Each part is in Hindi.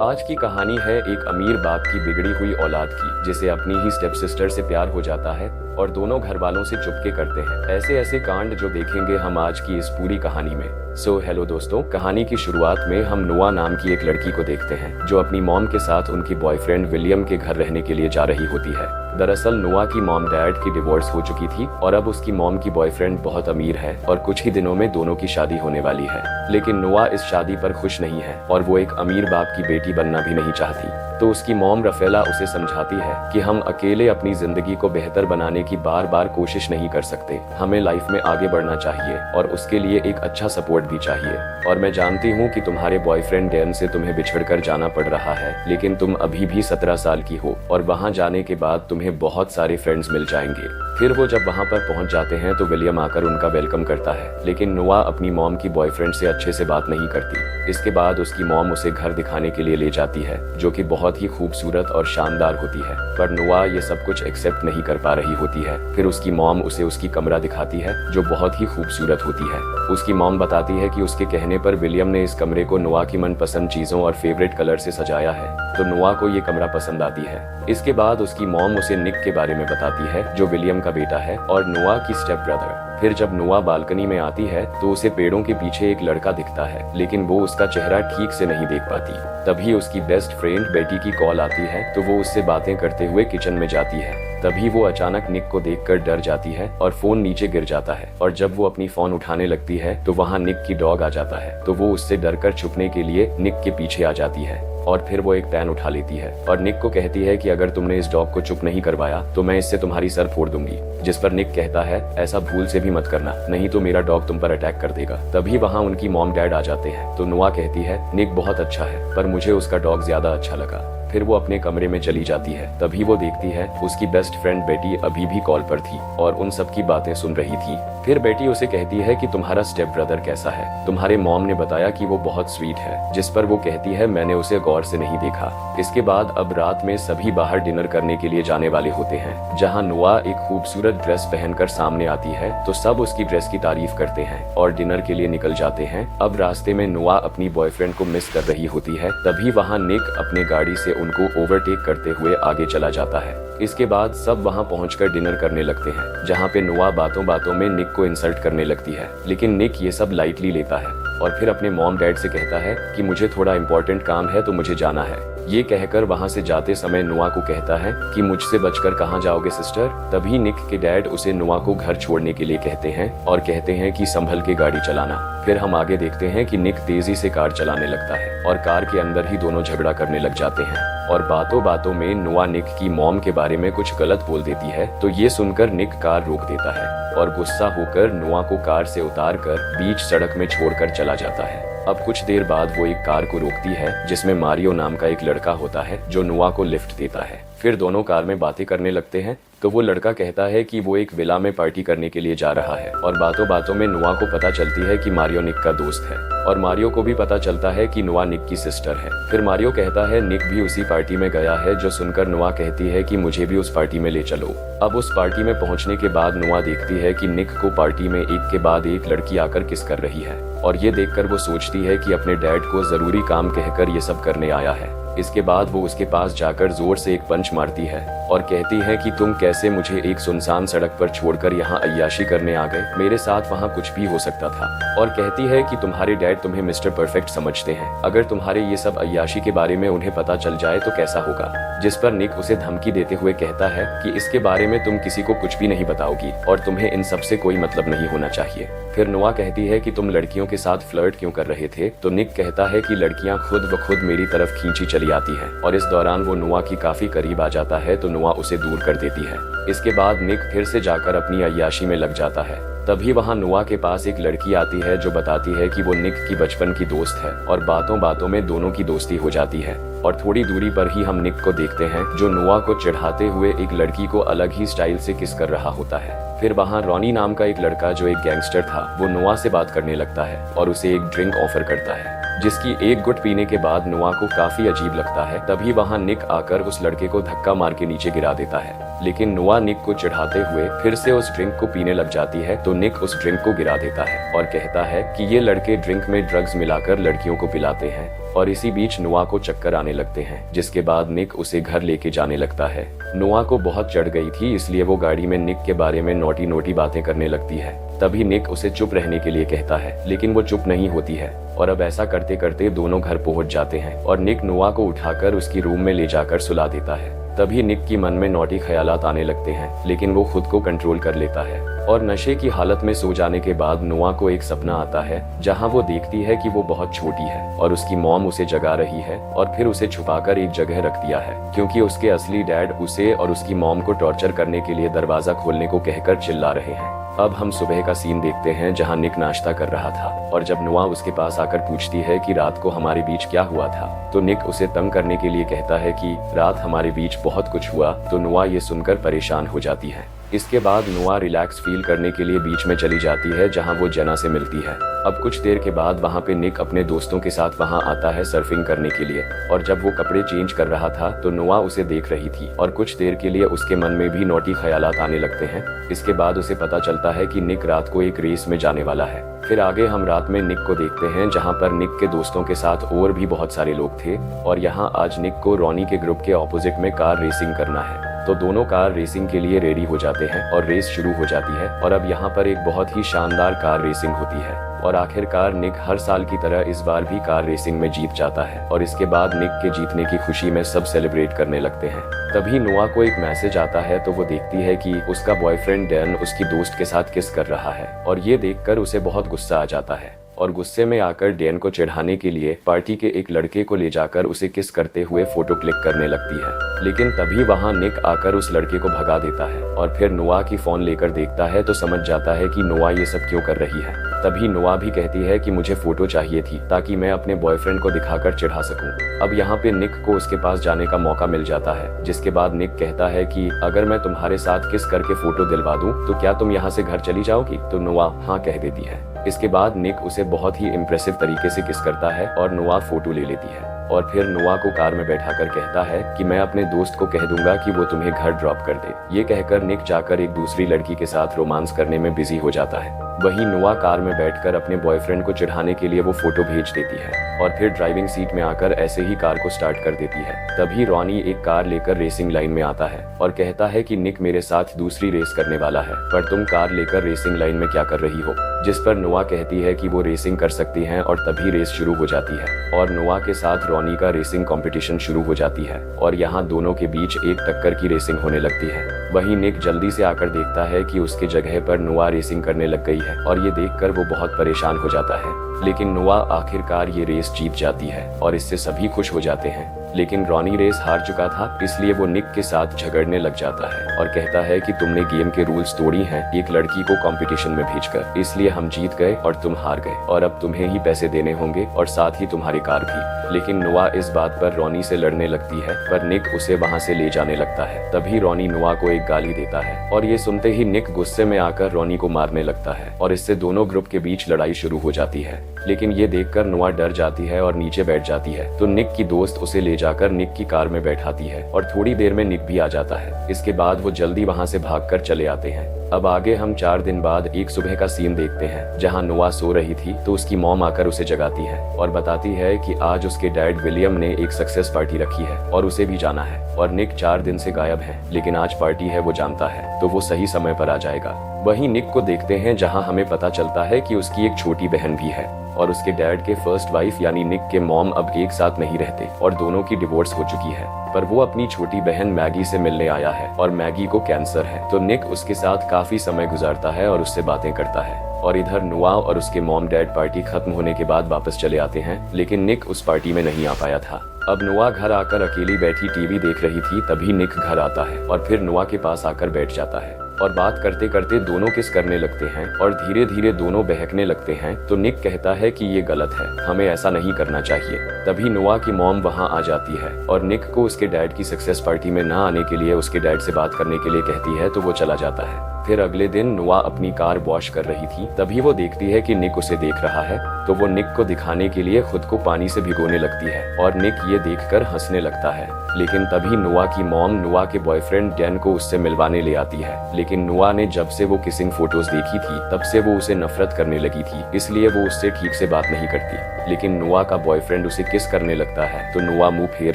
आज की कहानी है एक अमीर बाप की बिगड़ी हुई औलाद की, जिसे अपनी ही स्टेप सिस्टर से प्यार हो जाता है और दोनों घर वालों से चुपके करते हैं। ऐसे ऐसे कांड जो देखेंगे हम आज की इस पूरी कहानी में। हेलो दोस्तों, कहानी की शुरुआत में हम नोआ नाम की एक लड़की को देखते हैं जो अपनी मॉम के साथ उनकी बॉयफ्रेंड विलियम के घर रहने के लिए जा रही होती है। दरअसल नोआ की मॉम डैड की डिवोर्स हो चुकी थी और अब उसकी मॉम की बॉयफ्रेंड बहुत अमीर है और कुछ ही दिनों में दोनों की शादी होने वाली है। लेकिन नोआ इस शादी पर खुश नहीं है और वो एक अमीर बाप की बेटी बनना भी नहीं चाहती। तो उसकी मॉम रफेला उसे समझाती है कि हम अकेले अपनी जिंदगी को बेहतर बनाने की बार बार कोशिश नहीं कर सकते, हमें लाइफ में आगे बढ़ना चाहिए और उसके लिए एक अच्छा सपोर्ट भी चाहिए। और मैं जानती हूँ कि तुम्हारे बॉयफ्रेंड डैन से तुम्हें बिछड़कर जाना पड़ रहा है, लेकिन तुम अभी भी 17 साल की हो और वहाँ जाने के बाद तुम्हें बहुत सारे फ्रेंड्स मिल जाएंगे। फिर वो जब वहाँ पर पहुँच जाते हैं तो विलियम आकर उनका वेलकम करता है, लेकिन नोआ अपनी मॉम की बॉयफ्रेंड से अच्छे से बात नहीं करती। इसके बाद उसकी मॉम उसे घर दिखाने के लिए ले जाती है, जो कि बहुत ही खूबसूरत और शानदार होती है। पर नोआ ये सब कुछ एक्सेप्ट नहीं कर पा रही होती है। फिर उसकी मॉम उसे उसकी कमरा दिखाती है जो बहुत ही खूबसूरत होती है। उसकी मॉम बताती है कि उसके कहने पर विलियम ने इस कमरे को नोआ की मनपसंद चीजों और फेवरेट कलर से सजाया है, तो नोआ को ये कमरा पसंद आती है। इसके बाद उसकी मॉम उसे निक के बारे में बताती है जो विलियम का बेटा है और नोआ की स्टेप ब्रदर। फिर जब नोआ बालकनी में आती है तो उसे पेड़ों के पीछे एक लड़का दिखता है, लेकिन वो उसका चेहरा ठीक से नहीं देख पाती। तभी उसकी बेस्ट फ्रेंड बेटी की कॉल आती है तो वो उससे बातें करते हुए किचन में जाती है। तभी वो अचानक निक को देखकर डर जाती है और फोन नीचे गिर जाता है। और जब वो अपनी फोन उठाने लगती है तो वहाँ निक की डॉग आ जाता है, तो वो उससे डरकर छुपने के लिए निक के पीछे आ जाती है। और फिर वो एक पेन उठा लेती है और निक को कहती है कि अगर तुमने इस डॉग को चुप नहीं करवाया तो मैं इससे तुम्हारी सर फोड़ दूंगी। जिस पर निक कहता है ऐसा भूल से भी मत करना, नहीं तो मेरा डॉग तुम पर अटैक कर देगा। तभी वहाँ उनकी मॉम डैड आ जाते हैं तो नोआ कहती है निक बहुत अच्छा है पर मुझे उसका डॉग ज्यादा अच्छा लगा। फिर वो अपने कमरे में चली जाती है। तभी वो देखती है उसकी बेस्ट फ्रेंड बेटी अभी भी कॉल पर थी और उन सब की बातें सुन रही थी। फिर बेटी उसे कहती है कि तुम्हारा स्टेप ब्रदर कैसा है, तुम्हारे मॉम ने बताया कि वो बहुत स्वीट है। जिस पर वो कहती है मैंने उसे गौर से नहीं देखा। इसके बाद अब रात में सभी बाहर डिनर करने के लिए जाने वाले होते हैं, जहाँ नोआ एक खूबसूरत ड्रेस पहनकर सामने आती है तो सब उसकी ड्रेस की तारीफ करते हैं और डिनर के लिए निकल जाते हैं। अब रास्ते में नोआ अपनी बॉयफ्रेंड को मिस कर रही होती है। तभी वहाँ निक अपने गाड़ी से उनको ओवरटेक करते हुए आगे चला जाता है। इसके बाद सब वहां पहुंचकर डिनर करने लगते हैं, जहां पे नोआ बातों बातों में निक को इंसल्ट करने लगती है, लेकिन निक ये सब लाइटली लेता है और फिर अपने मॉम डैड से कहता है कि मुझे थोड़ा इम्पोर्टेंट काम है तो मुझे जाना है। ये कहकर वहां से जाते समय नोआ को कहता है कि मुझसे बचकर कहाँ जाओगे सिस्टर। तभी निक के डैड उसे नोआ को घर छोड़ने के लिए कहते हैं और कहते हैं कि संभल के गाड़ी चलाना। फिर हम आगे देखते हैं कि निक तेजी से कार चलाने लगता है और कार के अंदर ही दोनों झगड़ा करने लग जाते हैं और बातों बातों में नोआ निक की मॉम के बारे में कुछ गलत बोल देती है। तो ये सुनकर निक कार रोक देता है और गुस्सा होकर नोआ को कार से उतारकर बीच सड़क में छोड़कर चला जाता है। अब कुछ देर बाद वो एक कार को रोकती है जिसमें मारियो नाम का एक लड़का होता है जो नोआ को लिफ्ट देता है। फिर दोनों कार में बातें करने लगते हैं तो वो लड़का कहता है कि वो एक विला में पार्टी करने के लिए जा रहा है और बातों बातों में नोआ को पता चलती है कि मारियो निक का दोस्त है और मारियो को भी पता चलता है कि नोआ निक की सिस्टर है। फिर मारियो कहता है निक भी उसी पार्टी में गया है, जो सुनकर नोआ कहती है कि मुझे भी उस पार्टी में ले चलो। अब उस पार्टी में पहुंचने के बाद नोआ देखती है कि निक को पार्टी में एक के बाद एक लड़की आकर किस कर रही है और ये देखकर वो सोचती है कि अपने डैड को जरूरी काम कहकर ये सब करने आया है। इसके बाद वो उसके पास जाकर जोर से एक पंच मारती है और कहती है कि तुम कैसे मुझे एक सुनसान सड़क पर छोड़कर यहाँ अय्याशी करने आ गए, मेरे साथ वहाँ कुछ भी हो सकता था। और कहती है कि तुम्हारे डैड तुम्हें मिस्टर परफेक्ट समझते हैं, अगर तुम्हारे ये सब अय्याशी के बारे में उन्हें पता चल जाए तो कैसा होगा। जिस पर निक उसे धमकी देते हुए कहता है कि इसके बारे में तुम किसी को कुछ भी नहीं बताओगी और तुम्हें इन सब से कोई मतलब नहीं होना चाहिए। फिर नोआ कहती है कि तुम लड़कियों के साथ फ्लर्ट क्यों कर रहे थे, तो निक कहता है कि लड़कियां खुद ब खुद मेरी तरफ खींची चली आती हैं और इस दौरान वो नोआ की काफी करीब आ जाता है तो नोआ उसे दूर कर देती है। इसके बाद निक फिर से जाकर अपनी अय्याशी में लग जाता है। तभी वहाँ नोआ के पास एक लड़की आती है जो बताती है कि वो निक की बचपन की दोस्त है और बातों बातों में दोनों की दोस्ती हो जाती है। और थोड़ी दूरी पर ही हम निक को देखते हैं जो नोआ को चढ़ाते हुए एक लड़की को अलग ही स्टाइल से किस कर रहा होता है। फिर वहाँ रॉनी नाम का एक लड़का जो एक गैंगस्टर था वो नोआ से बात करने लगता है और उसे एक ड्रिंक ऑफर करता है, जिसकी एक गुट पीने के बाद नोआ को काफी अजीब लगता है। तभी वहाँ निक आकर उस लड़के को धक्का मार के नीचे गिरा देता है, लेकिन नोआ निक को चढ़ाते हुए फिर से उस ड्रिंक को पीने लग जाती है तो निक उस ड्रिंक को गिरा देता है और कहता है कि ये लड़के ड्रिंक में ड्रग्स मिलाकर लड़कियों को पिलाते हैं और इसी बीच नोआ को चक्कर आने लगते हैं, जिसके बाद निक उसे घर लेके जाने लगता है। नोआ को बहुत चढ़ गई थी, इसलिए वो गाड़ी में निक के बारे में नोटी नोटी बातें करने लगती है। तभी निक उसे चुप रहने के लिए कहता है, लेकिन वो चुप नहीं होती है और अब ऐसा करते करते दोनों घर पहुंच जाते हैं और निक नोआ को उठाकर उसकी रूम में ले जाकर सुला देता है। तभी निक की मन में नौटी ख्यालात आने लगते हैं, लेकिन वो खुद को कंट्रोल कर लेता है और नशे की हालत में सो जाने के बाद नोआ को एक सपना आता है, जहां वो देखती है कि वो बहुत छोटी है और उसकी मॉम उसे जगा रही है और फिर उसे छुपाकर एक जगह रख दिया है, क्योंकि उसके असली डैड उसे और उसकी मॉम को टॉर्चर करने के लिए दरवाजा खोलने को कहकर चिल्ला रहे हैं। अब हम सुबह का सीन देखते हैं, जहां निक नाश्ता कर रहा था और जब नोआ उसके पास आकर पूछती है कि रात को हमारे बीच क्या हुआ था, तो निक उसे तंग करने के लिए कहता है कि रात हमारे बीच बहुत कुछ हुआ। तो नोआ ये सुनकर परेशान हो जाती है। इसके बाद नोआ रिलैक्स फील करने के लिए बीच में चली जाती है, जहां वो जेना से मिलती है। अब कुछ देर के बाद वहां पे निक अपने दोस्तों के साथ वहां आता है सर्फिंग करने के लिए और जब वो कपड़े चेंज कर रहा था तो नोआ उसे देख रही थी और कुछ देर के लिए उसके मन में भी नोटी ख्यालात आने लगते हैं। इसके बाद उसे पता चलता है कि निक रात को एक रेस में जाने वाला है। फिर आगे हम रात में निक को देखते हैं, जहां पर निक के दोस्तों के साथ और भी बहुत सारे लोग थे और यहाँ आज निक को रॉनी के ग्रुप के ऑपोजिट में कार रेसिंग करना है। तो दोनों कार रेसिंग के लिए रेडी हो जाते हैं और रेस शुरू हो जाती है और अब यहाँ पर एक बहुत ही शानदार कार रेसिंग होती है और आखिरकार निक हर साल की तरह इस बार भी कार रेसिंग में जीत जाता है और इसके बाद निक के जीतने की खुशी में सब सेलिब्रेट करने लगते हैं। तभी नोआ को एक मैसेज आता है, तो वो देखती है कि उसका बॉयफ्रेंड डैन उसकी दोस्त के साथ किस कर रहा है और ये देखकर उसे बहुत गुस्सा आ जाता है और गुस्से में आकर डैन को चिढ़ाने के लिए पार्टी के एक लड़के को ले जाकर उसे किस करते हुए फोटो क्लिक करने लगती है। लेकिन तभी वहां निक आकर उस लड़के को भगा देता है और फिर नोआ की फोन लेकर देखता है तो समझ जाता है कि नोआ ये सब क्यों कर रही है। तभी नोआ भी कहती है कि मुझे फोटो चाहिए थी ताकि मैं अपने बॉयफ्रेंड को दिखाकर चिढ़ा सकूं। अब यहाँ पे निक को उसके पास जाने का मौका मिल जाता है, जिसके बाद निक कहता है कि अगर मैं तुम्हारे साथ किस करके फोटो दिलवा दूं तो क्या तुम यहाँ से घर चली जाओगी? तो नोआ हाँ कह देती है। इसके बाद निक उसे बहुत ही इम्प्रेसिव तरीके से किस करता है और नोआ फोटो ले लेती है और फिर नोआ को कार में बैठाकर कहता है कि मैं अपने दोस्त को कह दूंगा कि वो तुम्हें घर ड्रॉप कर दे। ये कहकर निक जाकर एक दूसरी लड़की के साथ रोमांस करने में बिजी हो जाता है। वहीं नोआ कार में बैठकर अपने बॉयफ्रेंड को चिढ़ाने के लिए वो फोटो भेज देती है और फिर ड्राइविंग सीट में आकर ऐसे ही कार को स्टार्ट कर देती है। तभी रॉनी एक कार लेकर रेसिंग लाइन में आता है और कहता है कि निक मेरे साथ दूसरी रेस करने वाला है, पर तुम कार लेकर रेसिंग लाइन में क्या कर रही हो? जिस पर नोआ कहती है कि वो रेसिंग कर सकती हैं और तभी रेस शुरू हो जाती है और नोआ के साथ रॉनी का रेसिंग कंपटीशन शुरू हो जाती है और यहाँ दोनों के बीच एक टक्कर की रेसिंग होने लगती है। वहीं निक जल्दी से आकर देखता है कि उसके जगह पर नोआ रेसिंग करने लग गई है और ये देखकर वो बहुत परेशान हो जाता है। लेकिन नोआ आखिरकार ये रेस जीत जाती है और इससे सभी खुश हो जाते हैं। लेकिन रॉनी रेस हार चुका था, इसलिए वो निक के साथ झगड़ने लग जाता है और कहता है कि तुमने गेम के रूल्स तोड़ी हैं एक लड़की को कंपटीशन में भेजकर, इसलिए हम जीत गए और तुम हार गए और अब तुम्हें ही पैसे देने होंगे और साथ ही तुम्हारी कार भी। लेकिन नोआ इस बात पर रॉनी से लड़ने लगती है, पर निक उसे वहाँ से ले जाने लगता है। तभी रॉनी नोआ को एक गाली देता है और ये सुनते ही निक गुस्से में आकर रॉनी को मारने लगता है और इससे दोनों ग्रुप के बीच लड़ाई शुरू हो जाती है। लेकिन ये देखकर नोआ डर जाती है और नीचे बैठ जाती है, तो निक की दोस्त उसे ले जाकर निक की कार में बैठाती है और थोड़ी देर में निक भी आ जाता है। इसके बाद वो जल्दी वहाँ से भागकर चले आते हैं। अब आगे हम 4 दिन बाद एक सुबह का सीन देखते हैं, जहाँ नोआ सो रही थी तो उसकी मॉम आकर उसे जगाती है और बताती है कि आज उसके डैड विलियम ने एक सक्सेस पार्टी रखी है और उसे भी जाना है और निक 4 दिन से गायब है, लेकिन आज पार्टी है वो जानता है, तो वो सही समय पर आ जाएगा। वहीं निक को देखते हैं, जहां हमें पता चलता है कि उसकी एक छोटी बहन भी है और उसके डैड के फर्स्ट वाइफ यानी निक के मॉम अब एक साथ नहीं रहते और दोनों की डिवोर्स हो चुकी है, पर वो अपनी छोटी बहन मैगी से मिलने आया है और मैगी को कैंसर है। तो निक उसके साथ काफी समय गुजारता है और उससे बातें करता है और इधर नोआ और उसके मॉम डैड पार्टी खत्म होने के बाद वापस चले आते हैं, लेकिन निक उस पार्टी में नहीं आ पाया था। अब नोआ घर आकर अकेली बैठी टीवी देख रही थी, तभी निक घर आता है और फिर नोआ के पास आकर बैठ जाता है और बात करते करते दोनों किस करने लगते हैं और धीरे धीरे दोनों बहकने लगते हैं। तो निक कहता है कि ये गलत है, हमें ऐसा नहीं करना चाहिए। तभी नोआ की मॉम वहां आ जाती है और निक को उसके डैड की सक्सेस पार्टी में ना आने के लिए उसके डैड से बात करने के लिए कहती है, तो वो चला जाता है। फिर अगले दिन नुआ अपनी कार वॉश कर रही थी, तभी वो देखती है कि निक उसे देख रहा है, तो वो निक को दिखाने के लिए खुद को पानी से भिगोने लगती है और निक ये देखकर हंसने लगता है। लेकिन तभी नुआ की मॉम नुआ के बॉयफ्रेंड डैन को उससे मिलवाने ले आती है। लेकिन नुआ ने जब से वो किसिंग फोटोज देखी थी तब से वो उसे नफरत करने लगी थी, इसलिए वो उससे ठीक से बात नहीं करती। लेकिन नुआ का बॉयफ्रेंड उसे किस करने लगता है तो नुआ मुंह फेर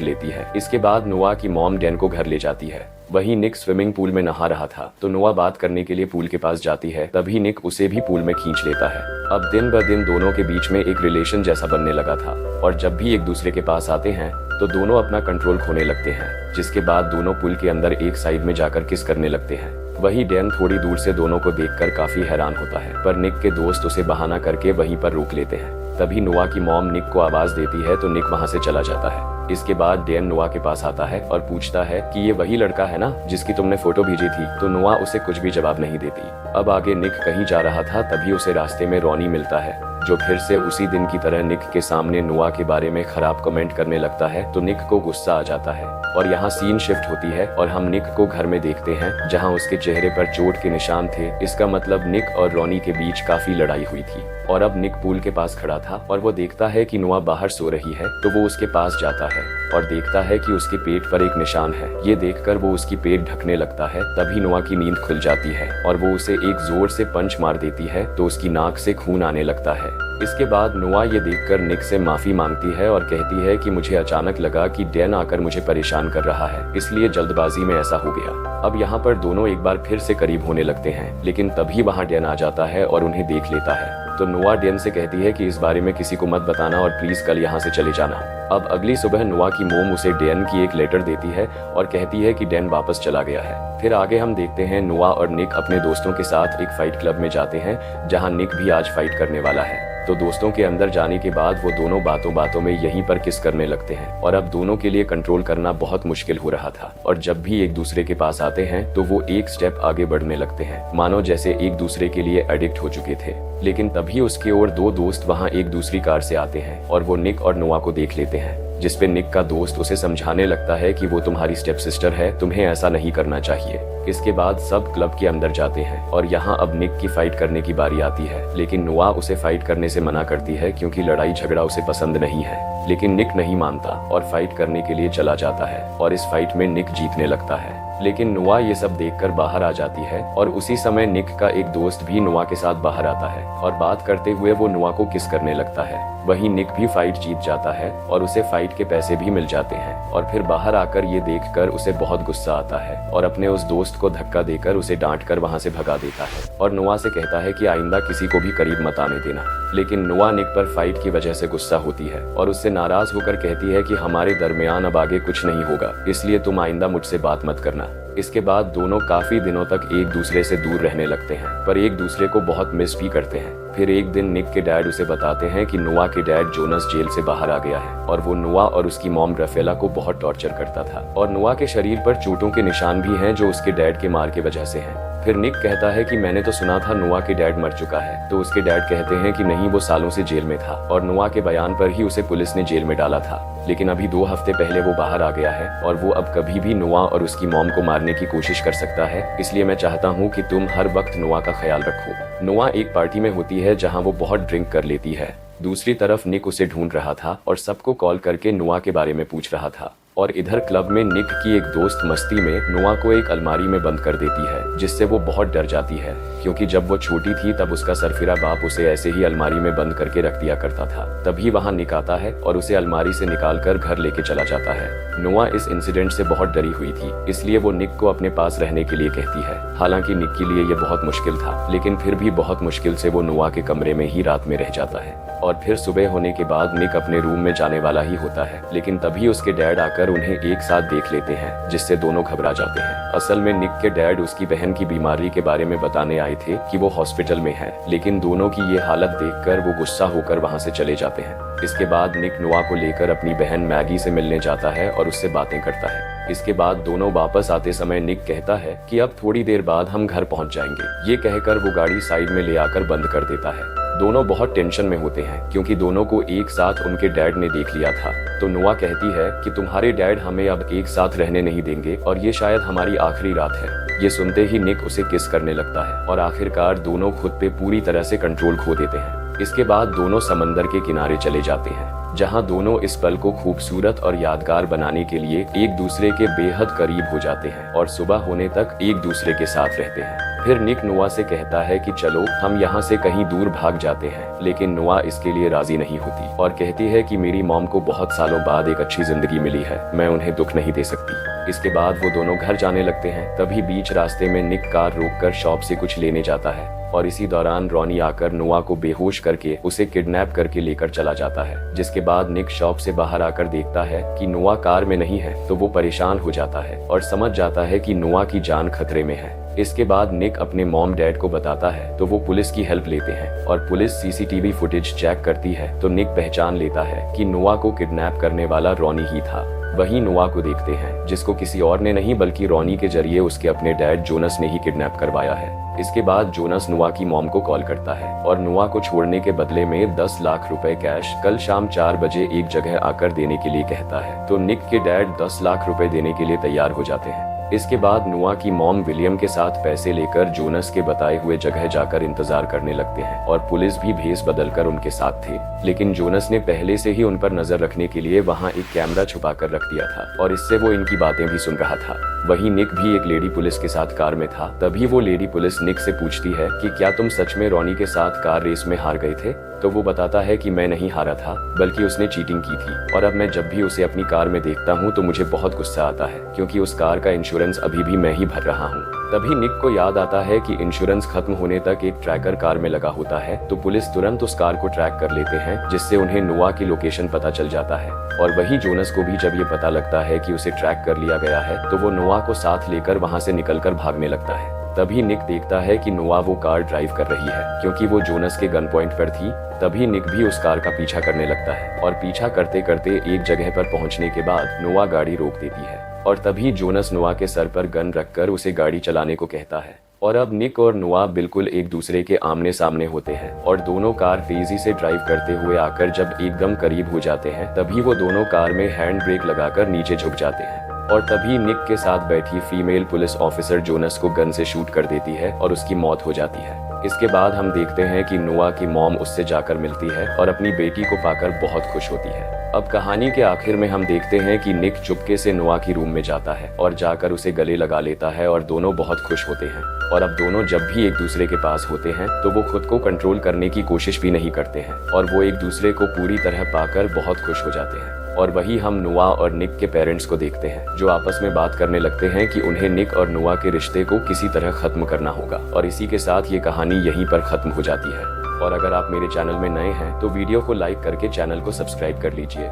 लेती है। इसके बाद नुआ की मॉम डैन को घर ले जाती है। वहीं निक स्विमिंग पूल में नहा रहा था तो नुआ बात करने के लिए पूल के पास जाती है, तभी निक उसे भी पूल में खींच लेता है। अब दिन ब दिन दोनों के बीच में एक रिलेशन जैसा बनने लगा था और जब भी एक दूसरे के पास आते हैं तो दोनों अपना कंट्रोल खोने लगते हैं, जिसके बाद दोनों पुल के अंदर एक साइड में जाकर किस करने लगते हैं। वही डैन थोड़ी दूर से दोनों को देखकर काफी हैरान होता है, पर निक के दोस्त उसे बहाना करके वहीं पर रोक लेते हैं। तभी नुआ की मॉम निक को आवाज देती है तो निक वहां से चला जाता है। इसके बाद डैन नुआ के पास आता है और पूछता है कि ये वही लड़का है ना जिसकी तुमने फोटो भेजी थी, तो नुआ उसे कुछ भी जवाब नहीं देती। अब आगे निक कहीं जा रहा था, तभी उसे रास्ते में रॉनी मिलता है, जो फिर से उसी दिन की तरह निक के सामने नुआ के बारे में खराब कमेंट करने लगता है, तो निक को गुस्सा आ जाता है और यहाँ सीन शिफ्ट होती है और हम निक को घर में देखते हैं जहाँ उसके चेहरे पर चोट के निशान थे। इसका मतलब निक और रॉनी के बीच काफी लड़ाई हुई थी और अब निक पूल के पास खड़ा था और वो देखता है कि नुआ बाहर सो रही है, तो वो उसके पास जाता है और देखता है कि उसके पेट पर एक निशान है। ये देखकर वो उसकी पेट ढकने लगता है, तभी नुआ की नींद खुल जाती है और वो उसे एक जोर से पंच मार देती है तो उसकी नाक से खून आने लगता है। इसके बाद नुआ ये देखकर निक से माफी मांगती है और कहती है कि मुझे अचानक लगा कि डैन आकर मुझे परेशान कर रहा है, इसलिए जल्दबाजी में ऐसा हो गया। अब यहाँ पर दोनों एक बार फिर से करीब होने लगते हैं, लेकिन तभी वहाँ डैन आ जाता है और उन्हें देख लेता है। तो नुआ डैन से कहती है कि इस बारे में किसी को मत बताना और प्लीज कल यहाँ से चले जाना। अब अगली सुबह नुआ की मोम उसे डैन की एक लेटर देती है और कहती है कि डैन वापस चला गया है। फिर आगे हम देखते हैं नुआ और निक अपने दोस्तों के साथ एक फाइट क्लब में जाते हैं, जहाँ निक भी आज फाइट करने वाला है। तो दोस्तों के अंदर जाने के बाद वो दोनों बातों में यहीं पर किस करने लगते हैं और अब दोनों के लिए कंट्रोल करना बहुत मुश्किल हो रहा था और जब भी एक दूसरे के पास आते हैं तो वो एक स्टेप आगे बढ़ने लगते हैं, मानो जैसे एक दूसरे के लिए एडिक्ट हो चुके थे। लेकिन तभी उसकी ओर दो दोस्त वहाँ एक दूसरी कार से आते हैं और वो निक और नुआ को देख लेते हैं, जिसपे निक का दोस्त उसे समझाने लगता है कि वो तुम्हारी स्टेप सिस्टर है, तुम्हें ऐसा नहीं करना चाहिए। इसके बाद सब क्लब के अंदर जाते हैं और यहाँ अब निक की फाइट करने की बारी आती है, लेकिन नुआ उसे फाइट करने से मना करती है क्योंकि लड़ाई झगड़ा उसे पसंद नहीं है। लेकिन निक नहीं मानता और फाइट करने के लिए चला जाता है और इस फाइट में निक जीतने लगता है। लेकिन नुआ ये सब देखकर बाहर आ जाती है और उसी समय निक का एक दोस्त भी नुआ के साथ बाहर आता है और बात करते हुए वो नुआ को किस करने लगता है। वहीं निक भी फाइट जीत जाता है और उसे फाइट के पैसे भी मिल जाते हैं और फिर बाहर आकर ये देखकर उसे बहुत गुस्सा आता है और अपने उस दोस्त को धक्का देकर उसे डांट कर वहाँ से भगा देता है और नुआ से कहता है कि आइंदा किसी को भी करीब मत आने देना। लेकिन नुआ निक पर फाइट की वजह से गुस्सा होती है और उससे नाराज होकर कहती है कि हमारे दरमियान अब आगे कुछ नहीं होगा, इसलिए तुम आइंदा मुझसे बात मत करना। इसके बाद दोनों काफी दिनों तक एक दूसरे से दूर रहने लगते हैं, पर एक दूसरे को बहुत मिस भी करते हैं। फिर एक दिन निक के डैड उसे बताते हैं कि नुआ के डैड जोनस जेल से बाहर आ गया है और वो नुआ और उसकी मॉम रफेला को बहुत टॉर्चर करता था और नुआ के शरीर पर चोटों के निशान भी हैं जो उसके डैड के मार के वजह से हैं। फिर निक कहता है कि मैंने तो सुना था नुआ के डैड मर चुका है, तो उसके डैड कहते हैं कि नहीं, वो सालों से जेल में था और नुआ के बयान पर ही उसे पुलिस ने जेल में डाला था, लेकिन अभी 2 हफ्ते पहले वो बाहर आ गया है और वो अब कभी भी नुआ और उसकी मॉम को मारने की कोशिश कर सकता है। इसलिए मैं चाहता हूँ कि तुम हर वक्त नुआ का ख्याल रखो। नुआ एक पार्टी में होती है जहाँ वो बहुत ड्रिंक कर लेती है। दूसरी तरफ निक उसे ढूंढ रहा था और सबको कॉल करके नुआ के बारे में पूछ रहा था और इधर क्लब में निक की एक दोस्त मस्ती में नुआ को एक अलमारी में बंद कर देती है, जिससे वो बहुत डर जाती है क्योंकि जब वो छोटी थी तब उसका सरफिरा बाप उसे ऐसे ही अलमारी में बंद करके रख दिया करता था। तभी वहाँ निक आता है और उसे अलमारी से निकालकर घर लेके चला जाता है। नुआ इस इंसिडेंट से बहुत डरी हुई थी, इसलिए वो निक को अपने पास रहने के लिए कहती है। हालांकि निक के लिए ये बहुत मुश्किल था, लेकिन फिर भी बहुत मुश्किल से वो नुआ के कमरे में ही रात में रह जाता है और फिर सुबह होने के बाद निक अपने रूम में जाने वाला ही होता है, लेकिन तभी उसके डैड आकर उन्हें एक साथ देख लेते हैं, जिससे दोनों घबरा जाते हैं। असल में निक के डैड उसकी बहन की बीमारी के बारे में बताने आए थे कि वो हॉस्पिटल में है, लेकिन दोनों की ये हालत देखकर वो गुस्सा होकर वहाँ से चले जाते हैं। इसके बाद निक नुआ को लेकर अपनी बहन मैगी से मिलने जाता है और उससे बातें करता है। इसके बाद दोनों वापस आते समय निक कहता है कि अब थोड़ी देर बाद हम घर पहुंच जाएंगे। ये कहकर वो गाड़ी साइड में ले आकर बंद कर देता है। दोनों बहुत टेंशन में होते हैं क्योंकि दोनों को एक साथ उनके डैड ने देख लिया था। तो नोआ कहती है कि तुम्हारे डैड हमें अब एक साथ रहने नहीं देंगे और ये शायद हमारी आखिरी रात है। ये सुनते ही निक उसे किस करने लगता है और आखिरकार दोनों खुद पे पूरी तरह से कंट्रोल खो देते हैं। इसके बाद दोनों समंदर के किनारे चले जाते हैं, जहां दोनों इस पल को खूबसूरत और यादगार बनाने के लिए एक दूसरे के बेहद करीब हो जाते हैं और सुबह होने तक एक दूसरे के साथ रहते हैं। फिर निक नोआ से कहता है कि चलो हम यहाँ से कहीं दूर भाग जाते हैं, लेकिन नोआ इसके लिए राजी नहीं होती और कहती है कि मेरी मॉम को बहुत सालों बाद एक अच्छी जिंदगी मिली है, मैं उन्हें दुख नहीं दे सकती। इसके बाद वो दोनों घर जाने लगते हैं। तभी बीच रास्ते में निक कार रोककर शॉप से कुछ लेने जाता है और इसी दौरान रॉनी आकर नोआ को बेहोश करके उसे किडनैप करके लेकर चला जाता है। जिसके बाद निक शॉप से बाहर आकर देखता है कि नोआ कार में नहीं है, तो वो परेशान हो जाता है और समझ जाता है कि नोआ की जान खतरे में है। इसके बाद निक अपने मॉम डैड को बताता है तो वो पुलिस की हेल्प लेते हैं और पुलिस सीसीटीवी फुटेज चेक करती है तो निक पहचान लेता है कि नोआ को किडनैप करने वाला रॉनी ही था। वही नोआ को देखते हैं जिसको किसी और ने नहीं बल्कि रॉनी के जरिए उसके अपने डैड जोनस ने ही किडनैप करवाया है। इसके बाद जोनस नोआ की मॉम को कॉल करता है और नोआ को छोड़ने के बदले में 10 लाख रुपए कैश कल शाम 4 बजे एक जगह आकर देने के लिए कहता है। तो निक के डैड 10 लाख रुपए देने के लिए तैयार हो जाते हैं। इसके बाद नोआ की मॉम विलियम के साथ पैसे लेकर जोनस के बताए हुए जगह जाकर इंतजार करने लगते हैं और पुलिस भी भेस बदलकर उनके साथ थे। लेकिन जोनस ने पहले से ही उन पर नजर रखने के लिए वहां एक कैमरा छुपा कर रख दिया था और इससे वो इनकी बातें भी सुन रहा था। वहीं निक भी एक लेडी पुलिस के साथ कार में था। तभी वो लेडी पुलिस निक से पूछती है कि क्या तुम सच में रॉनी के साथ कार रेस में हार गए थे? तो वो बताता है कि मैं नहीं हारा था, बल्कि उसने चीटिंग की थी और अब मैं जब भी उसे अपनी कार में देखता हूँ तो मुझे बहुत गुस्सा आता है क्योंकि उस कार का इंश्योरेंस अभी भी मैं ही भर रहा हूँ। तभी निक को याद आता है कि इंश्योरेंस खत्म होने तक एक ट्रैकर कार में लगा होता है। तो पुलिस तुरंत उस कार को ट्रैक कर लेते हैं जिससे उन्हें नोआ की लोकेशन पता चल जाता है। और वही जोनस को भी जब ये पता लगता है कि उसे ट्रैक कर लिया गया है तो वो नोआ को साथ लेकर वहाँ से निकलकर भागने लगता है। तभी निक देखता है कि नोआ वो कार ड्राइव कर रही है क्योंकि वो जोनस के गन पॉइंट पर थी। तभी निक भी उस कार का पीछा करने लगता है और पीछा करते करते एक जगह पर पहुंचने के बाद नोआ गाड़ी रोक देती है और तभी जोनस नोआ के सर पर गन रखकर उसे गाड़ी चलाने को कहता है। और अब निक और नोआ बिल्कुल एक दूसरे के आमने सामने होते हैं और दोनों कार तेजी से ड्राइव करते हुए आकर जब एकदम करीब हो जाते हैं तभी वो दोनों कार में हैंड ब्रेक लगाकर नीचे झुक जाते हैं और तभी निक के साथ बैठी फीमेल पुलिस ऑफिसर जोनस को गन से शूट कर देती है और उसकी मौत हो जाती है। इसके बाद हम देखते हैं कि नोआ की मॉम उससे जाकर मिलती है और अपनी बेटी को पाकर बहुत खुश होती है। अब कहानी के आखिर में हम देखते हैं कि निक चुपके से नोआ की रूम में जाता है और जाकर उसे गले लगा लेता है और दोनों बहुत खुश होते हैं। और अब दोनों जब भी एक दूसरे के पास होते हैं तो वो खुद को कंट्रोल करने की कोशिश भी नहीं करते हैं और वो एक दूसरे को पूरी तरह पाकर बहुत खुश हो जाते हैं। और वही हम नोआ और निक के पेरेंट्स को देखते हैं जो आपस में बात करने लगते हैं कि उन्हें निक और नोआ के रिश्ते को किसी तरह खत्म करना होगा। और इसी के साथ ये कहानी यहीं पर खत्म हो जाती है। और अगर आप मेरे चैनल में नए हैं तो वीडियो को लाइक करके चैनल को सब्सक्राइब कर लीजिए।